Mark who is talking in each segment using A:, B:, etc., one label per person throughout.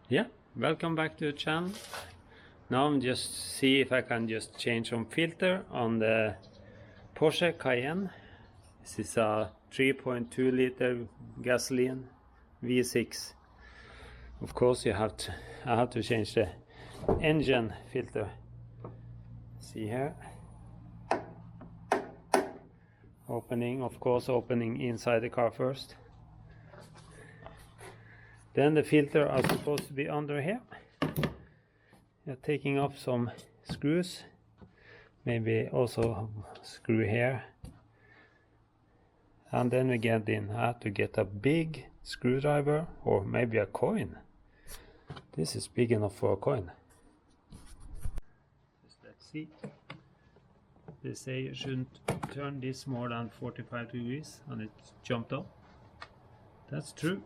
A: Yeah, welcome back to the channel. Now I'm just see if I can just change some filter on the Porsche Cayenne. This is a 3.2 liter gasoline V6. Of course I have to change the engine filter. See here. Opening, of course, opening inside the car first. Then the filter are supposed to be under here. You're taking off some screws, maybe also screw here. And then we get in. I have to get a big screwdriver or maybe a coin. This is big enough for a coin. Let's see. They say you shouldn't turn this more than 45 degrees and it jumped up. That's true.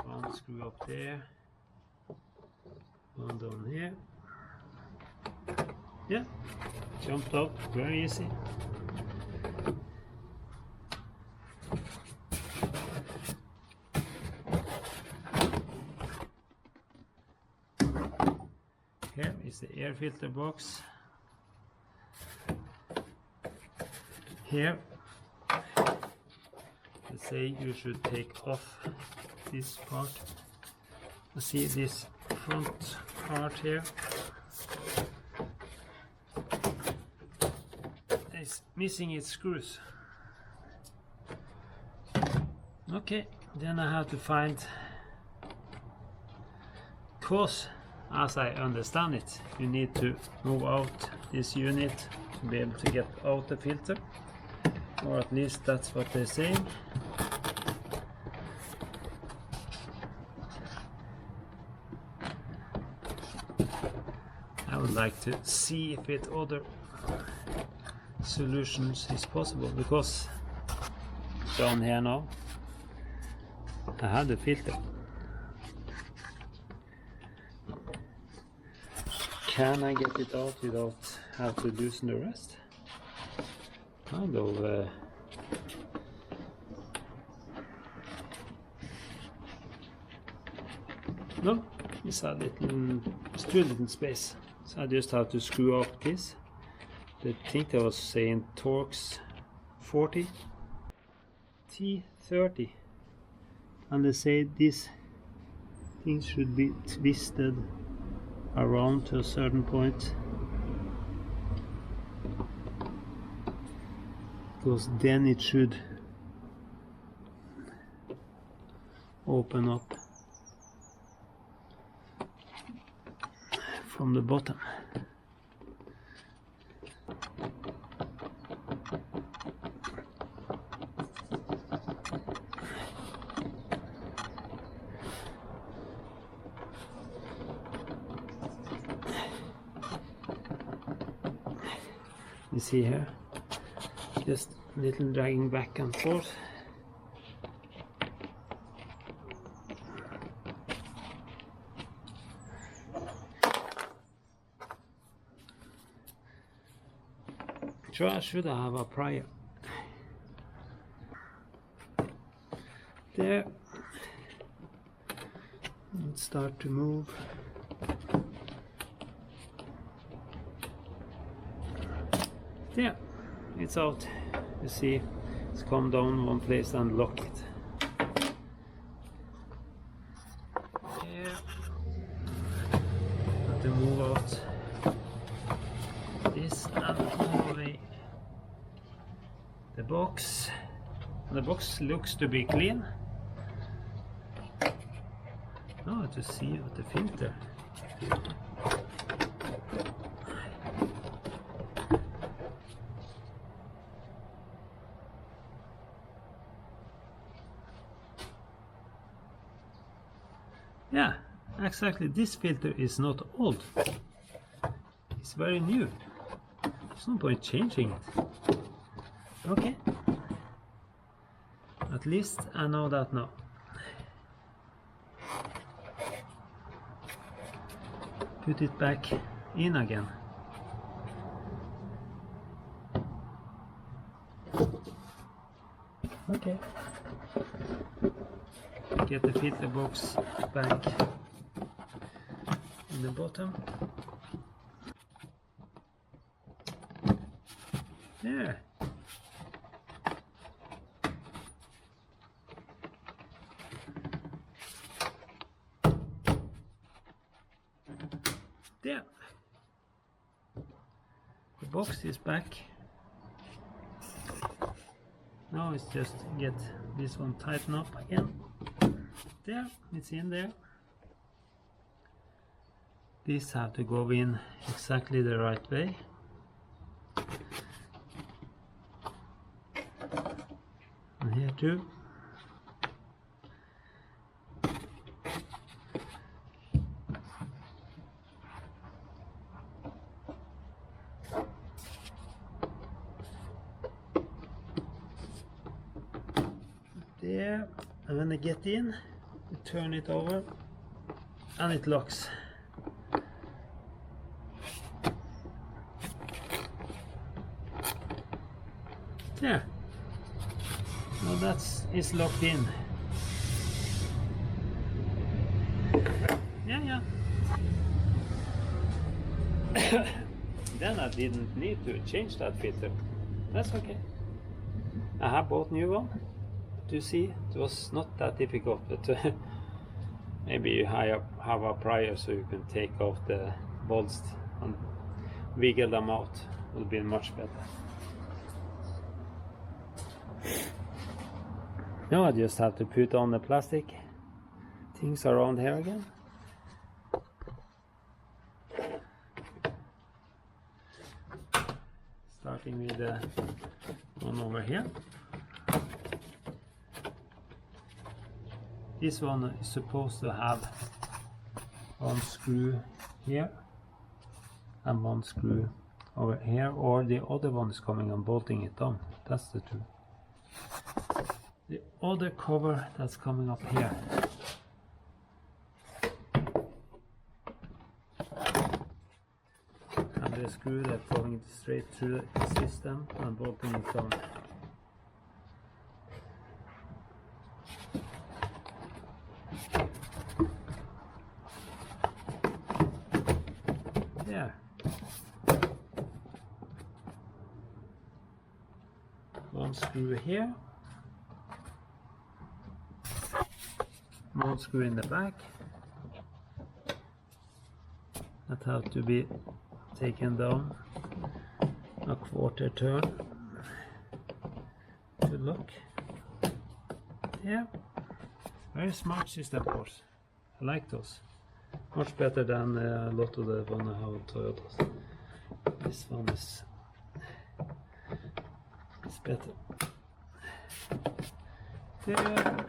A: One screw up there, one down here. Yeah, jumped up, very easy. Here is the air filter box. Here they say you should take off this part. You see this front part here is missing its screws. Okay, then I have to find, cause as I understand it, you need to move out this unit to be able to get out the filter, or at least that's what they're saying. I would like to see if it other solutions is possible, because down here now I have the filter. Can I get it out without have to loosen the rest? Kind of no, it's a little, it's too little space. So I just have to screw up this. I think they was saying Torx 40 T30, and they say this thing should be twisted around to a certain point, because then it should open up from the bottom. You see here, just a little dragging back and forth. So I should have a plier there. Let's start to move. Yeah, it's out. You see, it's come down one place and lock it. Yeah, have to move out this and move away the box. The box looks to be clean. Now to see what the filter. Yeah, exactly. This filter is not old. It's very new. There's no point changing it. Okay. At least I know that now. Put it back in again. Okay. get the filter box back in the bottom. There. There. The box is back. Now it's just get this one tighten up again. There, it's in there. These have to go in exactly the right way. And here too. There, and when I get in, you turn it over and it locks. There. Now it's locked in. Yeah. Then I didn't need to change that filter. That's okay. I have bought new one. You see, it was not that difficult, but maybe you have a plier so you can take off the bolts and wiggle them out. It will be much better. Now I just have to put on the plastic things around here again. Starting with the one over here. This one is supposed to have one screw here and one screw over here, or the other one is coming and bolting it on. That's the truth. The other cover that's coming up here. And the screw that's going straight through the system and bolting it on. There. One screw here. One screw in the back. That has to be taken down a quarter turn to lock. Yeah, very smart system, Porsche. I like those. Much better than a lot of the one I have on Toyotas. This one is better. There.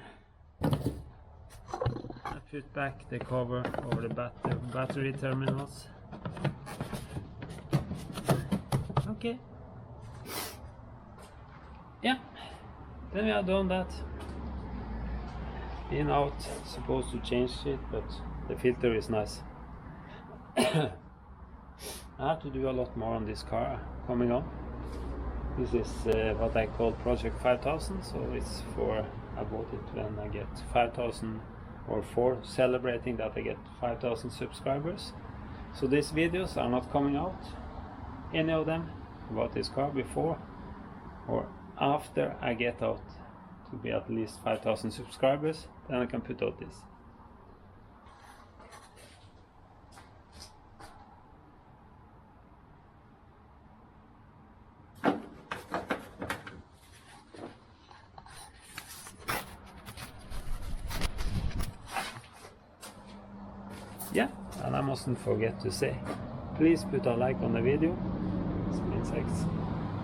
A: I put back the cover over the battery terminals. Okay. Yeah. Then we have done that. In out, supposed to change it, but the filter is nice. I have to do a lot more on this car coming on. This is what I call Project 5000, so it's for, I bought it when I get 5000 or for celebrating that I get 5000 subscribers. So these videos are not coming out, any of them, about this car before or after I get out to be at least 5000 subscribers, then I can put out this. Yeah, and I mustn't forget to say, please put a like on the video,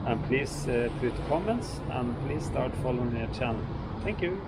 A: and please put comments, and please start following the channel. Thank you.